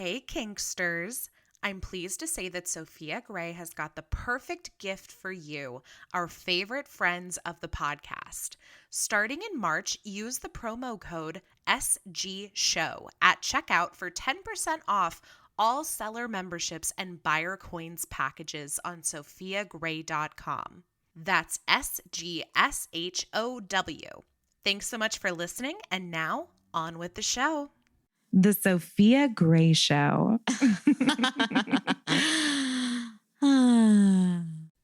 Hey, Kinksters. I'm pleased to say that Sofia Gray has got the perfect gift for you, our favorite friends of the podcast. Starting in March, use the promo code SGSHOW at checkout for 10% off all seller memberships and buyer coins packages on sofiagray.com. That's SGSHOW. Thanks so much for listening, and now on with the show. The Sofia Gray Show.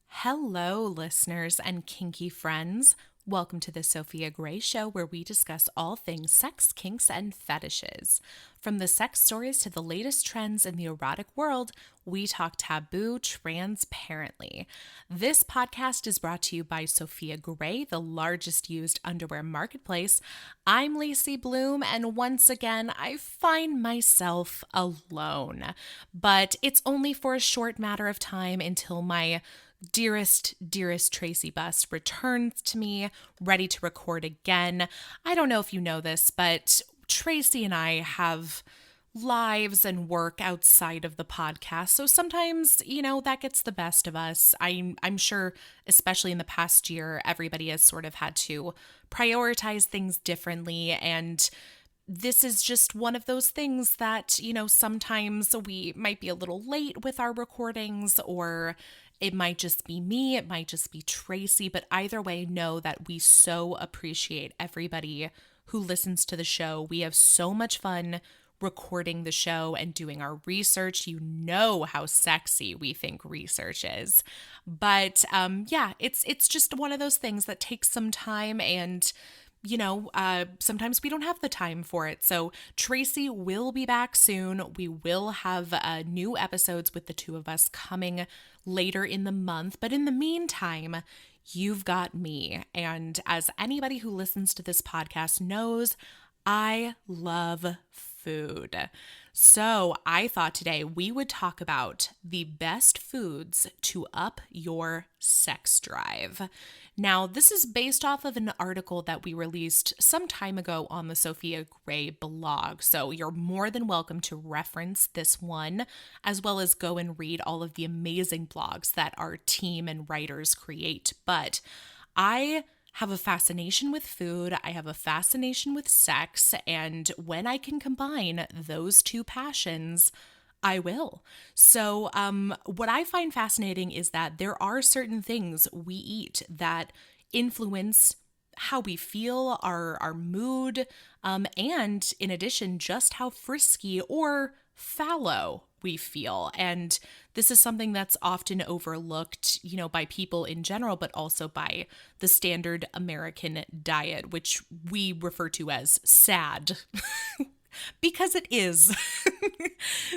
Hello, listeners and kinky friends. Welcome to the Sofia Gray Show, where we discuss all things sex, kinks, and fetishes. From the sex stories to the latest trends in the erotic world, we talk taboo transparently. This podcast is brought to you by Sofia Gray, the largest used underwear marketplace. I'm Lacey Bloom, and once again, I find myself alone. But it's only for a short matter of time until my dearest Tracy Buss returns to me, ready to record again. I don't know if you know this, but Tracy and I have lives and work outside of the podcast. So sometimes, that gets the best of us. I'm sure, especially in the past year, everybody has sort of had to prioritize things differently. And this is just one of those things that, sometimes we might be a little late with our recordings, or it might just be me, it might just be Tracy, but either way, know that we so appreciate everybody who listens to the show. We have so much fun recording the show and doing our research. You know how sexy we think research is. But it's just one of those things that takes some time, and sometimes we don't have the time for it. So Tracy will be back soon. We will have new episodes with the two of us coming later in the month. But in the meantime, you've got me. And as anybody who listens to this podcast knows, I love food. So I thought today we would talk about the best foods to up your sex drive. Now, this is based off of an article that we released some time ago on the Sofia Gray blog. So you're more than welcome to reference this one, as well as go and read all of the amazing blogs that our team and writers create. But I have a fascination with food, I have a fascination with sex, and when I can combine those two passions, I will. So what I find fascinating is that there are certain things we eat that influence how we feel, our mood, and in addition, just how frisky or fallow we feel. And this is something that's often overlooked, by people in general, but also by the standard American diet, which we refer to as SAD. Because it is.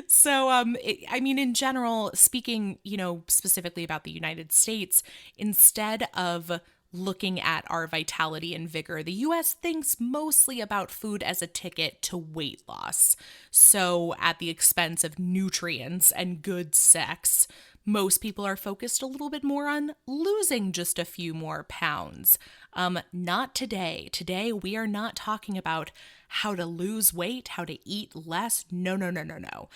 So, in general, speaking, specifically about the United States, instead of looking at our vitality and vigor, the U.S. thinks mostly about food as a ticket to weight loss. So at the expense of nutrients and good sex, most people are focused a little bit more on losing just a few more pounds. Not today. Today, we are not talking about how to lose weight, how to eat less. No.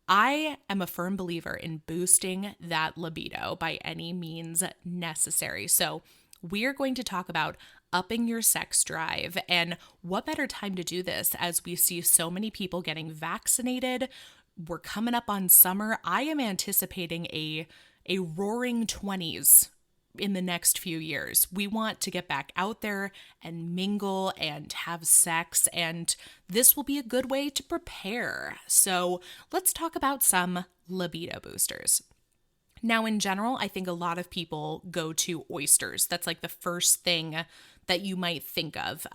I am a firm believer in boosting that libido by any means necessary. So we're going to talk about upping your sex drive, and what better time to do this as we see so many people getting vaccinated. We're coming up on summer. I am anticipating a roaring 20s in the next few years. We want to get back out there and mingle and have sex, and this will be a good way to prepare. So let's talk about some libido boosters. Now, in general, I think a lot of people go to oysters. That's like the first thing that you might think of.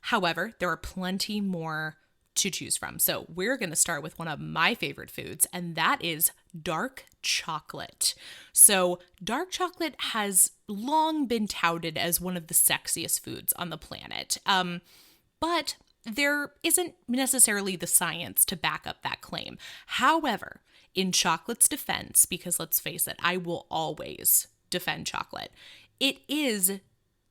However, there are plenty more to choose from. So we're going to start with one of my favorite foods, and that is dark chocolate. So dark chocolate has long been touted as one of the sexiest foods on the planet. But there isn't necessarily the science to back up that claim. However, in chocolate's defense, because let's face it, I will always defend chocolate, it is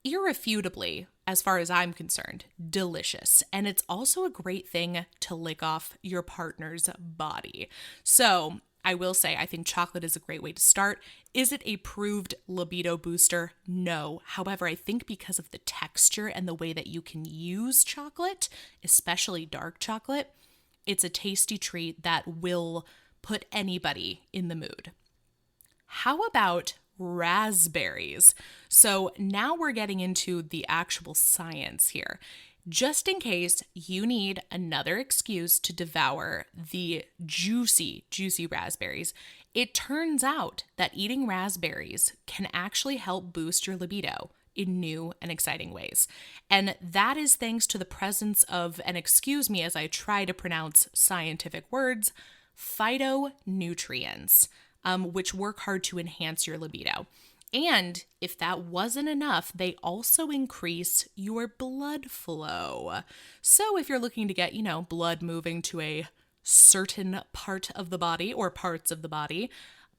irrefutably, as far as I'm concerned, delicious. And it's also a great thing to lick off your partner's body. So I will say, I think chocolate is a great way to start. Is it a proved libido booster? No. However, I think because of the texture and the way that you can use chocolate, especially dark chocolate, it's a tasty treat that will put anybody in the mood. How about raspberries? So now we're getting into the actual science here. Just in case you need another excuse to devour the juicy, juicy raspberries, it turns out that eating raspberries can actually help boost your libido in new and exciting ways. And that is thanks to the presence of, and excuse me as I try to pronounce scientific words, phytonutrients, which work hard to enhance your libido. And if that wasn't enough, they also increase your blood flow. So if you're looking to get, blood moving to a certain part of the body or parts of the body,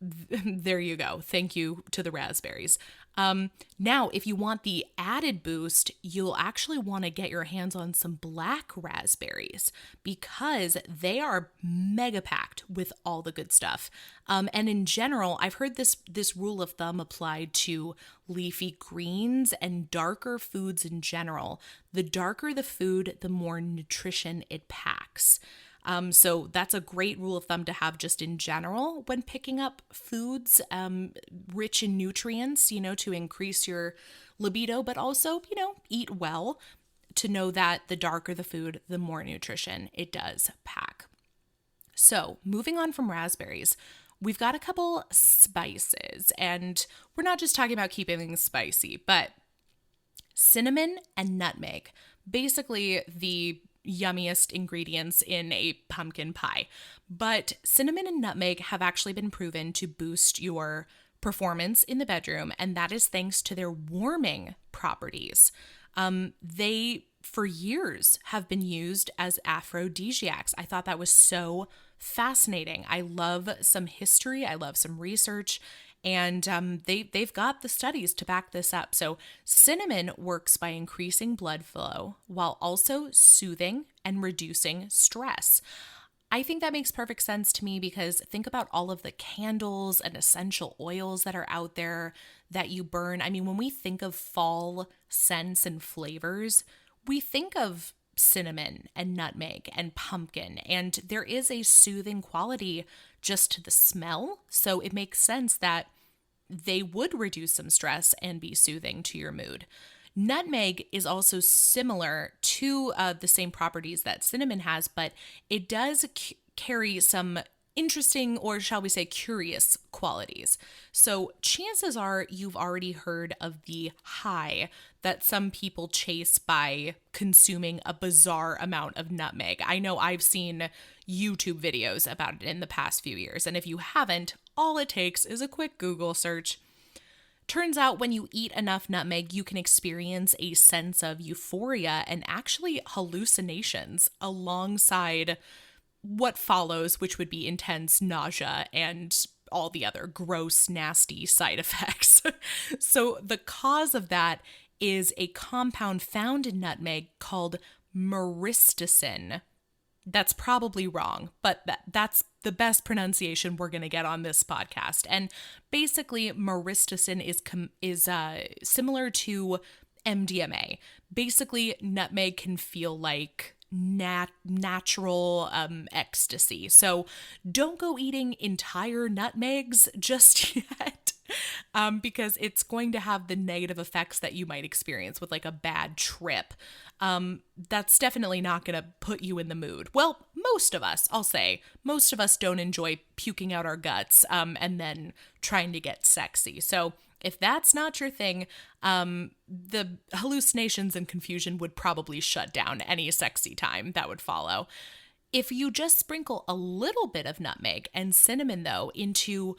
there you go. Thank you to the raspberries. Now, if you want the added boost, you'll actually want to get your hands on some black raspberries because they are mega packed with all the good stuff. And in general, I've heard this rule of thumb applied to leafy greens and darker foods in general. The darker the food, the more nutrition it packs. So that's a great rule of thumb to have just in general when picking up foods rich in nutrients, to increase your libido, but also, eat well to know that the darker the food, the more nutrition it does pack. So moving on from raspberries, we've got a couple spices, and we're not just talking about keeping things spicy, but cinnamon and nutmeg, basically the yummiest ingredients in a pumpkin pie. But cinnamon and nutmeg have actually been proven to boost your performance in the bedroom, and that is thanks to their warming properties. They, for years, have been used as aphrodisiacs. I thought that was so fascinating. I love some history. I love some research. And they've got the studies to back this up. So cinnamon works by increasing blood flow while also soothing and reducing stress. I think that makes perfect sense to me because think about all of the candles and essential oils that are out there that you burn. I mean, when we think of fall scents and flavors, we think of cinnamon and nutmeg and pumpkin, and there is a soothing quality just to the smell. So it makes sense that they would reduce some stress and be soothing to your mood. Nutmeg is also similar to the same properties that cinnamon has, but it does carry some interesting, or shall we say curious qualities. So chances are you've already heard of the high that some people chase by consuming a bizarre amount of nutmeg. I know I've seen YouTube videos about it in the past few years, and if you haven't, all it takes is a quick Google search. Turns out when you eat enough nutmeg, you can experience a sense of euphoria and actually hallucinations alongside what follows, which would be intense nausea and all the other gross, nasty side effects. So the cause of that is a compound found in nutmeg called myristicin. That's probably wrong, but that's the best pronunciation we're going to get on this podcast. And basically, myristicin is similar to MDMA. Basically, nutmeg can feel like natural ecstasy. So don't go eating entire nutmegs just yet. Because it's going to have the negative effects that you might experience with like a bad trip. That's definitely not going to put you in the mood. Well, most of us, I'll say, most of us don't enjoy puking out our guts and then trying to get sexy. So if that's not your thing, the hallucinations and confusion would probably shut down any sexy time that would follow. If you just sprinkle a little bit of nutmeg and cinnamon, though, into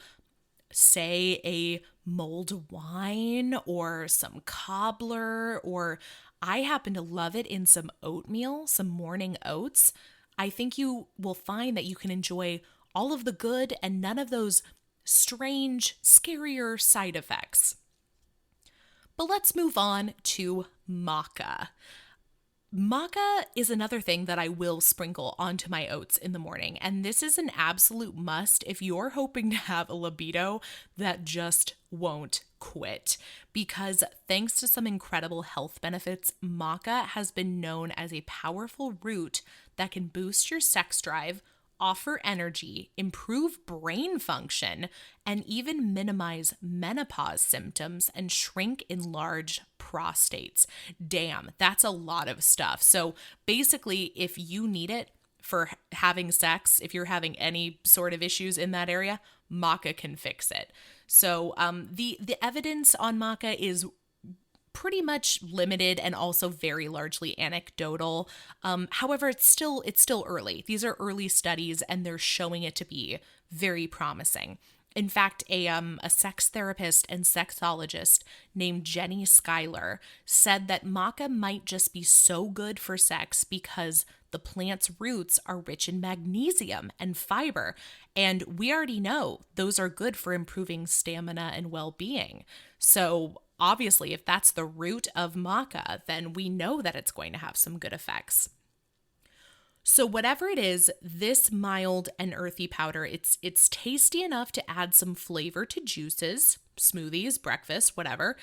say a mulled wine or some cobbler, or I happen to love it in some oatmeal, some morning oats, I think you will find that you can enjoy all of the good and none of those strange, scarier side effects. But let's move on to maca. Maca is another thing that I will sprinkle onto my oats in the morning, and this is an absolute must if you're hoping to have a libido that just won't quit. Because thanks to some incredible health benefits, maca has been known as a powerful root that can boost your sex drive, offer energy, improve brain function, and even minimize menopause symptoms and shrink enlarged prostates. Damn, that's a lot of stuff. So basically, if you need it for having sex, if you're having any sort of issues in that area, maca can fix it. So the evidence on maca is pretty much limited and also very largely anecdotal. However, it's still early. These are early studies, and they're showing it to be very promising. In fact, a sex therapist and sexologist named Jenny Schuyler said that maca might just be so good for sex because the plant's roots are rich in magnesium and fiber, and we already know those are good for improving stamina and well-being. So obviously, if that's the root of maca, then we know that it's going to have some good effects. So whatever it is, this mild and earthy powder, it's tasty enough to add some flavor to juices, smoothies, breakfast, whatever.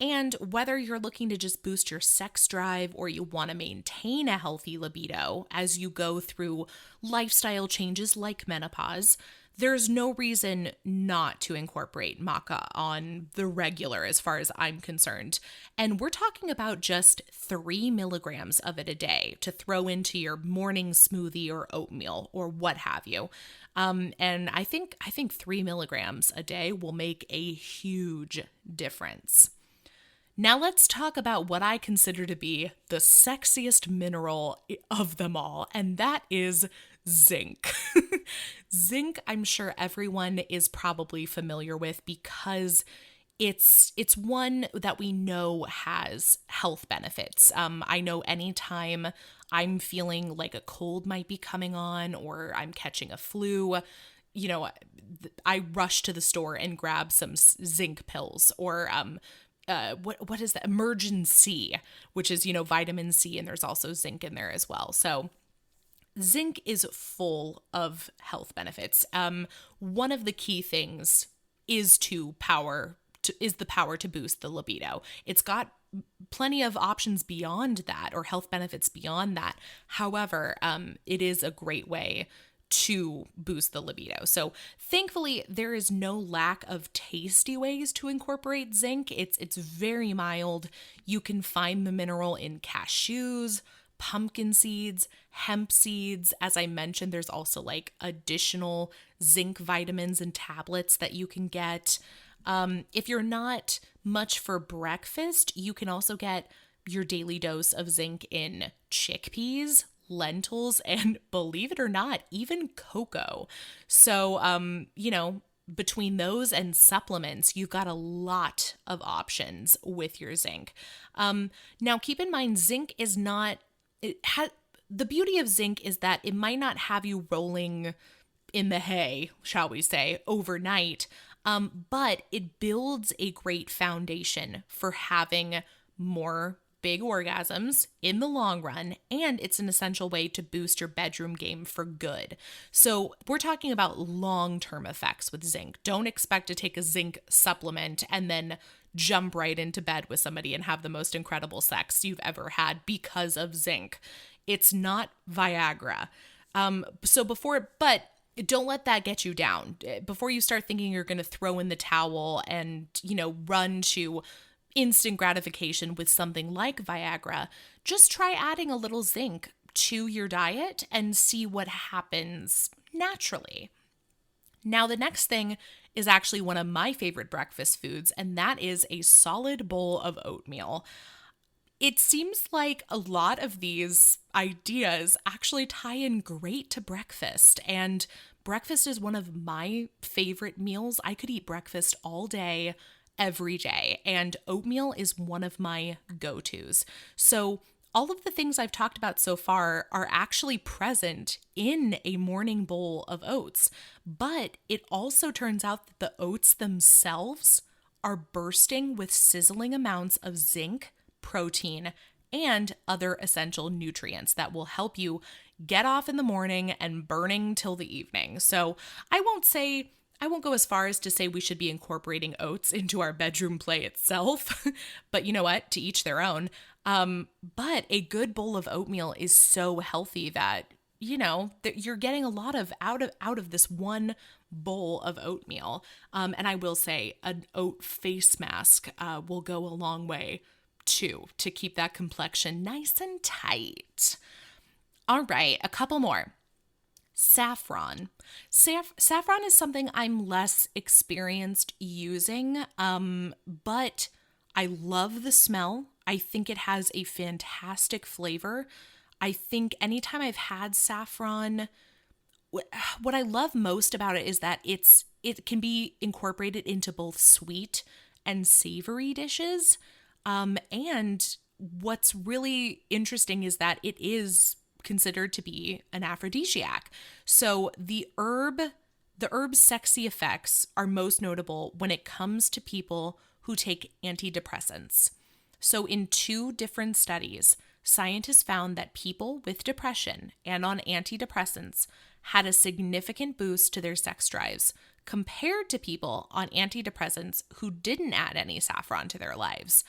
And whether you're looking to just boost your sex drive or you want to maintain a healthy libido as you go through lifestyle changes like menopause, there's no reason not to incorporate maca on the regular as far as I'm concerned. And we're talking about just 3 milligrams of it a day to throw into your morning smoothie or oatmeal or what have you. And I think 3 milligrams a day will make a huge difference. Now let's talk about what I consider to be the sexiest mineral of them all, and that is zinc. Zinc, I'm sure everyone is probably familiar with because it's one that we know has health benefits. I know anytime I'm feeling like a cold might be coming on or I'm catching a flu, I rush to the store and grab some zinc pills or what is that? Emergency, which is, vitamin C, and there's also zinc in there as well. So zinc is full of health benefits. One of the key things is the power to boost the libido. It's got plenty of options beyond that or health benefits beyond that. However, it is a great way to boost the libido. So thankfully, there is no lack of tasty ways to incorporate zinc. It's very mild. You can find the mineral in cashews, pumpkin seeds, hemp seeds. As I mentioned, there's also like additional zinc vitamins and tablets that you can get. If you're not much for breakfast, you can also get your daily dose of zinc in chickpeas, lentils, and believe it or not, even cocoa. So, between those and supplements, you've got a lot of options with your zinc. Now, keep in mind, zinc is not, the beauty of zinc is that it might not have you rolling in the hay, shall we say, overnight, but it builds a great foundation for having more big orgasms in the long run, and it's an essential way to boost your bedroom game for good. So we're talking about long-term effects with zinc. Don't expect to take a zinc supplement and then jump right into bed with somebody and have the most incredible sex you've ever had because of zinc. It's not Viagra. But don't let that get you down. Before you start thinking you're going to throw in the towel and, run to instant gratification with something like Viagra, just try adding a little zinc to your diet and see what happens naturally. Now, the next thing is actually one of my favorite breakfast foods, and that is a solid bowl of oatmeal. It seems like a lot of these ideas actually tie in great to breakfast, and breakfast is one of my favorite meals. I could eat breakfast all day, every day, and oatmeal is one of my go-tos. So all of the things I've talked about so far are actually present in a morning bowl of oats, but it also turns out that the oats themselves are bursting with sizzling amounts of zinc, protein, and other essential nutrients that will help you get off in the morning and burning till the evening. So I won't go as far as to say we should be incorporating oats into our bedroom play itself, but you know what? To each their own. But a good bowl of oatmeal is so healthy that that you're getting a lot of out of this one bowl of oatmeal. And I will say an oat face mask will go a long way too to keep that complexion nice and tight. All right, a couple more. Saffron. Saffron is something I'm less experienced using, but I love the smell. I think it has a fantastic flavor. I think anytime I've had saffron, what I love most about it is that it can be incorporated into both sweet and savory dishes. And what's really interesting is that it is considered to be an aphrodisiac. So the herb's sexy effects are most notable when it comes to people who take antidepressants. So in 2 different studies, scientists found that people with depression and on antidepressants had a significant boost to their sex drives compared to people on antidepressants who didn't add any saffron to their lives.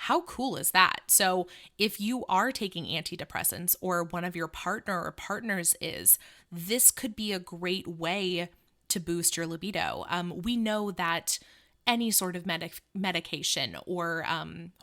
How cool is that? So if you are taking antidepressants or one of your partner or partners is, this could be a great way to boost your libido. We know that any sort of medication or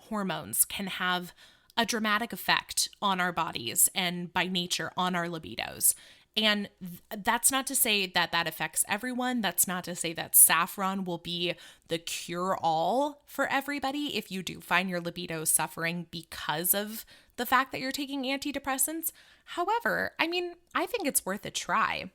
hormones can have a dramatic effect on our bodies and by nature on our libidos. And that's not to say that that affects everyone. That's not to say that saffron will be the cure-all for everybody if you do find your libido suffering because of the fact that you're taking antidepressants. However, I think it's worth a try.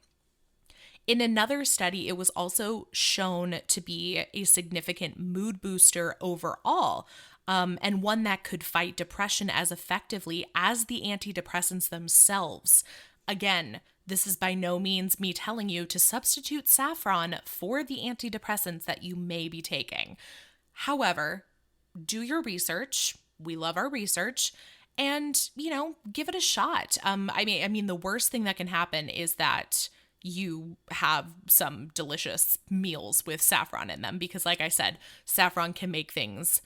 In another study, it was also shown to be a significant mood booster overall, and one that could fight depression as effectively as the antidepressants themselves. Again, this is by no means me telling you to substitute saffron for the antidepressants that you may be taking. However, do your research. We love our research. And, give it a shot. The worst thing that can happen is that you have some delicious meals with saffron in them because, like I said, saffron can make things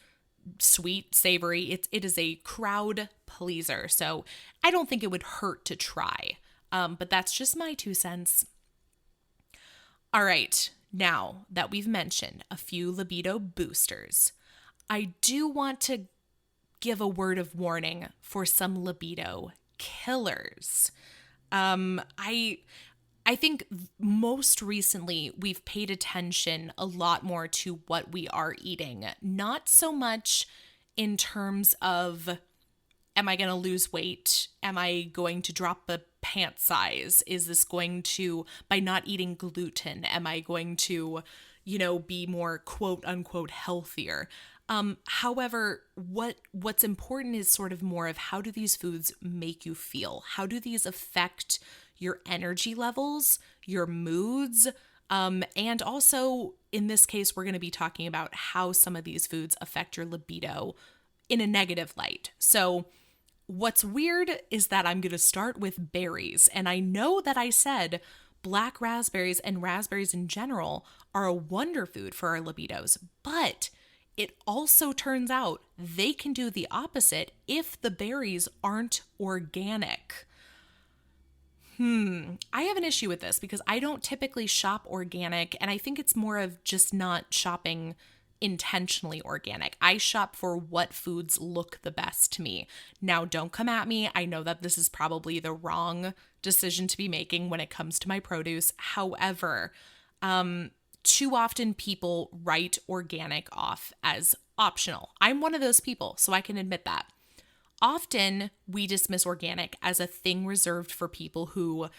sweet, savory. It is a crowd pleaser. So I don't think it would hurt to try. But that's just my 2 cents. All right, now that we've mentioned a few libido boosters, I do want to give a word of warning for some libido killers. I think most recently we've paid attention a lot more to what we are eating, not so much in terms of, am I going to lose weight? Am I going to drop a pant size? Is this going to, by not eating gluten, am I going to, be more quote unquote healthier? However, what's important is sort of more of how do these foods make you feel? How do these affect your energy levels, your moods? And also in this case, we're going to be talking about how some of these foods affect your libido in a negative light. So what's weird is that I'm going to start with berries. And I know that I said black raspberries and raspberries in general are a wonder food for our libidos, but it also turns out they can do the opposite if the berries aren't organic. I have an issue with this because I don't typically shop organic, and I think it's more of just not shopping intentionally organic. I shop for what foods look the best to me. Now, don't come at me. I know that this is probably the wrong decision to be making when it comes to my produce. However, too often people write organic off as optional. I'm one of those people, so I can admit that. Often we dismiss organic as a thing reserved for people who,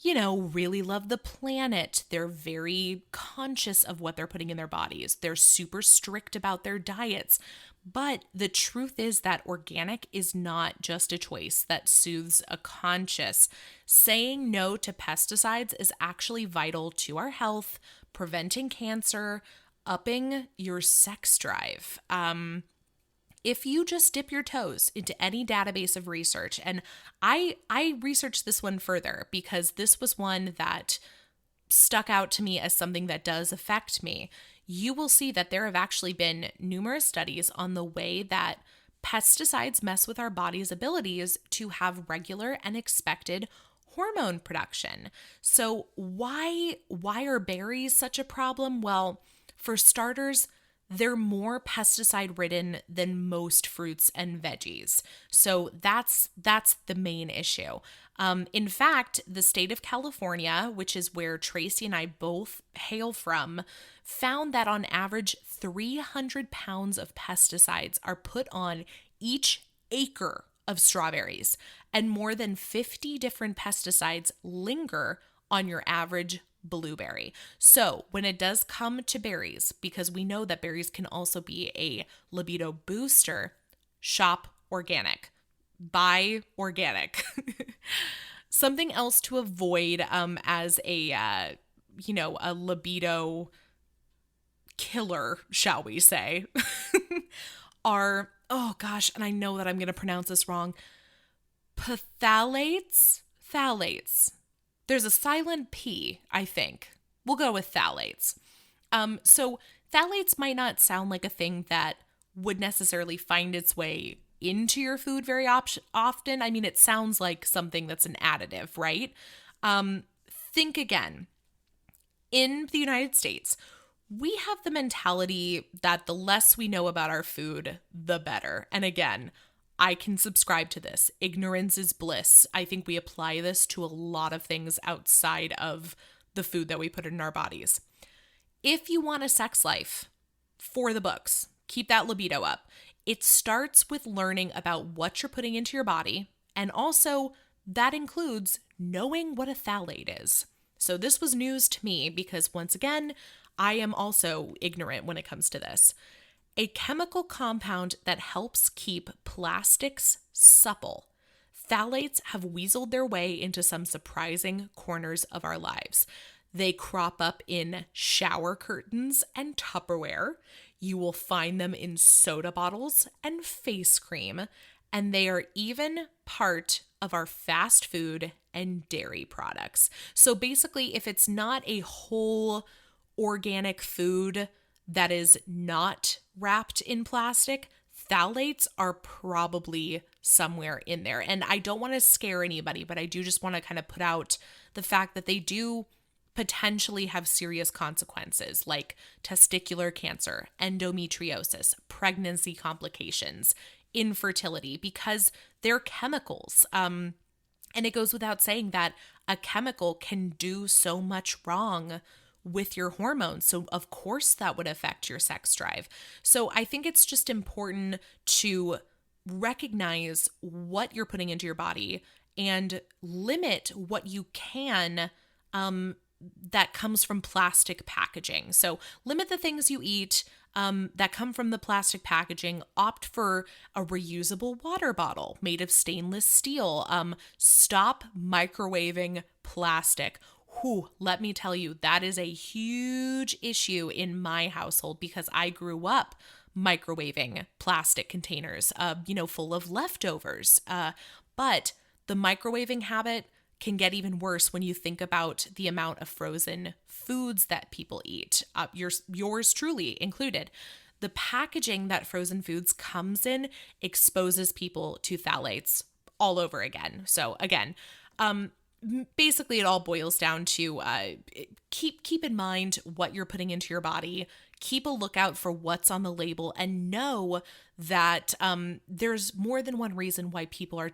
really love the planet. They're very conscious of what they're putting in their bodies. They're super strict about their diets. But the truth is that organic is not just a choice that soothes a conscience. Saying no to pesticides is actually vital to our health, preventing cancer, upping your sex drive. If you just dip your toes into any database of research, and I researched this one further because this was one that stuck out to me as something that does affect me, you will see that there have actually been numerous studies on the way that pesticides mess with our body's abilities to have regular and expected hormone production. So why are berries such a problem? Well, for starters, they're more pesticide ridden than most fruits and veggies. So that's the main issue. In fact, the state of California, which is where Tracy and I both hail from, found that on average 300 pounds of pesticides are put on each acre of strawberries, and more than 50 different pesticides linger on your average blueberry. So when it does come to berries, because we know that berries can also be a libido booster, shop organic, buy organic. Something else to avoid as a libido killer, shall we say, are, oh gosh, and I know that I'm going to pronounce this wrong, phthalates. There's a silent P, I think. We'll go with phthalates. So phthalates might not sound like a thing that would necessarily find its way into your food very often. I mean, it sounds like something that's an additive, right? Think again. In the United States, we have the mentality that the less we know about our food, the better. And again, I can subscribe to this. Ignorance is bliss. I think we apply this to a lot of things outside of the food that we put in our bodies. If you want a sex life, for the books, keep that libido up. It starts with learning about what you're putting into your body, and also that includes knowing what a phthalate is. So this was news to me because, once again, I am also ignorant when it comes to this. A chemical compound that helps keep plastics supple. Phthalates have weaseled their way into some surprising corners of our lives. They crop up in shower curtains and Tupperware. You will find them in soda bottles and face cream, and they are even part of our fast food and dairy products. So basically, if it's not a whole organic food that is not wrapped in plastic, phthalates are probably somewhere in there. And I don't want to scare anybody, but I do just want to kind of put out the fact that they do potentially have serious consequences like testicular cancer, endometriosis, pregnancy complications, infertility, because they're chemicals. And it goes without saying that a chemical can do so much wrong with your hormones. So of course that would affect your sex drive. So I think it's just important to recognize what you're putting into your body and limit what you can that comes from plastic packaging. So limit the things you eat that come from the plastic packaging. Opt for a reusable water bottle made of stainless steel. Stop microwaving plastic. Whew, let me tell you, that is a huge issue in my household because I grew up microwaving plastic containers, full of leftovers. But the microwaving habit can get even worse when you think about the amount of frozen foods that people eat, yours truly included. The packaging that frozen foods comes in exposes people to phthalates all over again. So again, basically it all boils down to keep in mind what you're putting into your body. Keep a lookout for what's on the label and know that there's more than one reason why people are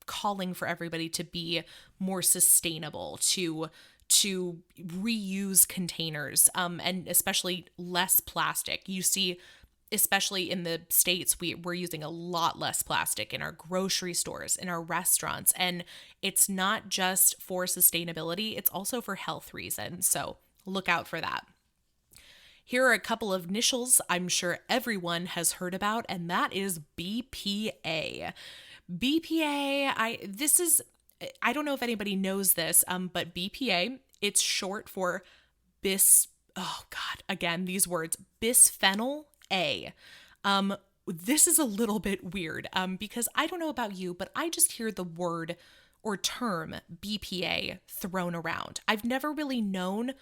calling for everybody to be more sustainable, to reuse containers, and especially less plastic. You see, especially in the States, we're using a lot less plastic in our grocery stores, in our restaurants, and it's not just for sustainability, it's also for health reasons. So look out for that. Here are a couple of initials I'm sure everyone has heard about, and that is BPA. BPA, I don't know if anybody knows this, but BPA, it's short for oh God, again, these words, bisphenol A. This is a little bit weird because I don't know about you, but I just hear the word or term BPA thrown around. I've never really known,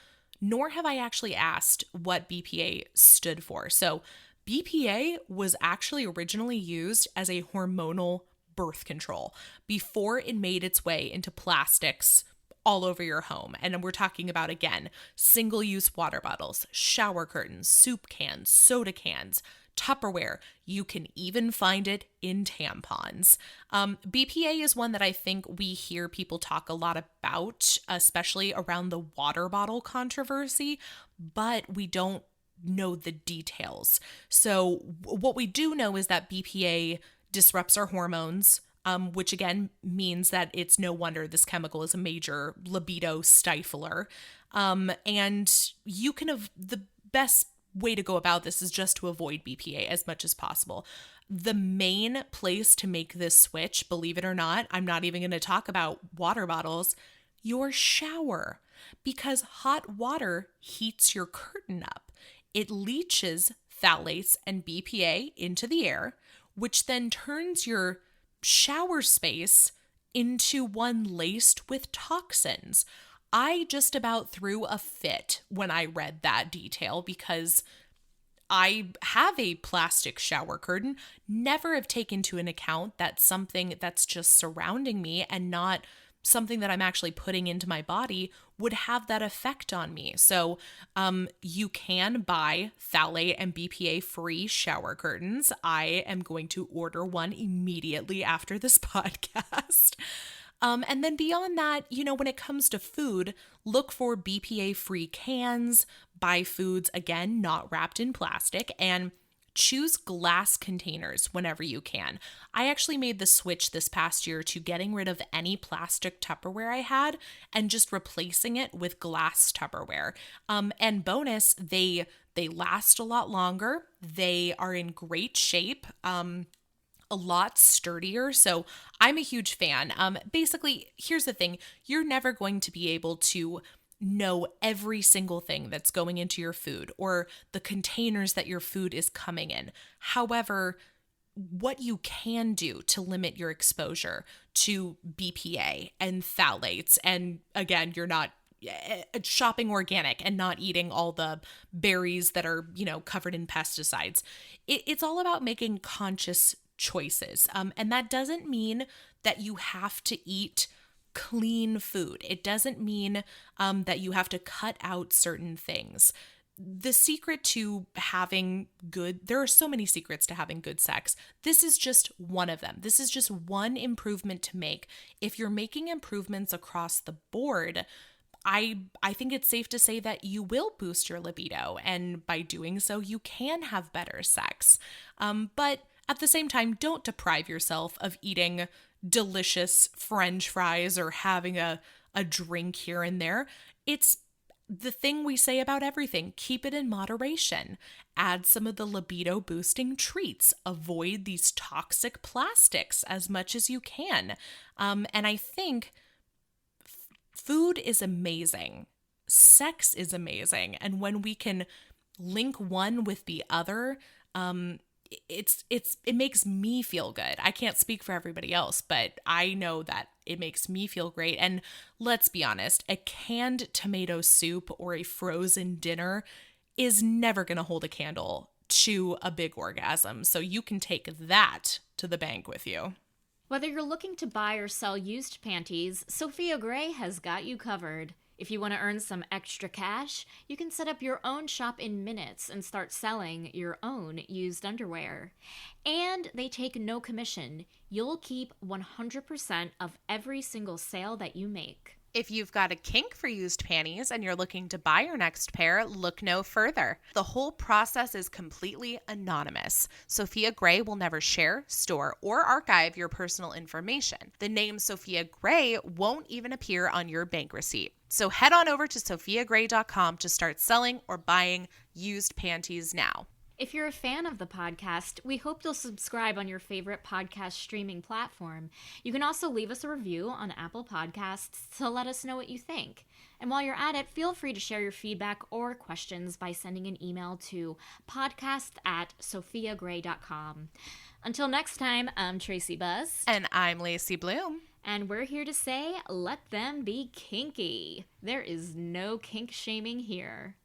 nor have I actually asked what BPA stood for. So BPA was actually originally used as a hormonal birth control before it made its way into plastics all over your home. And we're talking about, again, single-use water bottles, shower curtains, soup cans, soda cans, Tupperware. You can even find it in tampons. BPA is one that I think we hear people talk a lot about, especially around the water bottle controversy, but we don't know the details. So what we do know is that BPA disrupts our hormones, which again means that it's no wonder this chemical is a major libido stifler. And you can have the best way to go about this is just to avoid BPA as much as possible. The main place to make this switch, believe it or not, I'm not even going to talk about water bottles, your shower, because hot water heats your curtain up. It leaches phthalates and BPA into the air, which then turns your shower space into one laced with toxins. I just about threw a fit when I read that detail because I have a plastic shower curtain, never have taken into an account that something that's just surrounding me and not something that I'm actually putting into my body would have that effect on me. So you can buy phthalate and BPA free shower curtains. I am going to order one immediately after this podcast. And then beyond that, when it comes to food, look for BPA-free cans, buy foods, again, not wrapped in plastic, and choose glass containers whenever you can. I actually made the switch this past year to getting rid of any plastic Tupperware I had and just replacing it with glass Tupperware. And bonus, they last a lot longer. They are in great shape. A lot sturdier. So I'm a huge fan. Basically, here's the thing. You're never going to be able to know every single thing that's going into your food or the containers that your food is coming in. However, what you can do to limit your exposure to BPA and phthalates, and again, you're not shopping organic and not eating all the berries that are, covered in pesticides. It's all about making conscious choices. And that doesn't mean that you have to eat clean food. It doesn't mean that you have to cut out certain things. The secret to having there are so many secrets to having good sex. This is just one of them. This is just one improvement to make. If you're making improvements across the board, I think it's safe to say that you will boost your libido. And by doing so, you can have better sex. But at the same time, don't deprive yourself of eating delicious French fries or having a drink here and there. It's the thing we say about everything. Keep it in moderation. Add some of the libido boosting treats. Avoid these toxic plastics as much as you can. And I think food is amazing. Sex is amazing. And when we can link one with the other, it makes me feel good. I can't speak for everybody else, but I know that it makes me feel great. And let's be honest, a canned tomato soup or a frozen dinner is never going to hold a candle to a big orgasm. So you can take that to the bank with you. Whether you're looking to buy or sell used panties, Sofia Gray has got you covered. If you want to earn some extra cash, you can set up your own shop in minutes and start selling your own used underwear. And they take no commission. You'll keep 100% of every single sale that you make. If you've got a kink for used panties and you're looking to buy your next pair, look no further. The whole process is completely anonymous. Sofia Gray will never share, store, or archive your personal information. The name Sofia Gray won't even appear on your bank receipt. So head on over to sofiagray.com to start selling or buying used panties now. If you're a fan of the podcast, we hope you'll subscribe on your favorite podcast streaming platform. You can also leave us a review on Apple Podcasts to let us know what you think. And while you're at it, feel free to share your feedback or questions by sending an email to podcast@sofiagray.com. Until next time, I'm Tracy Buzz. And I'm Lacey Bloom. And we're here to say, let them be kinky. There is no kink shaming here.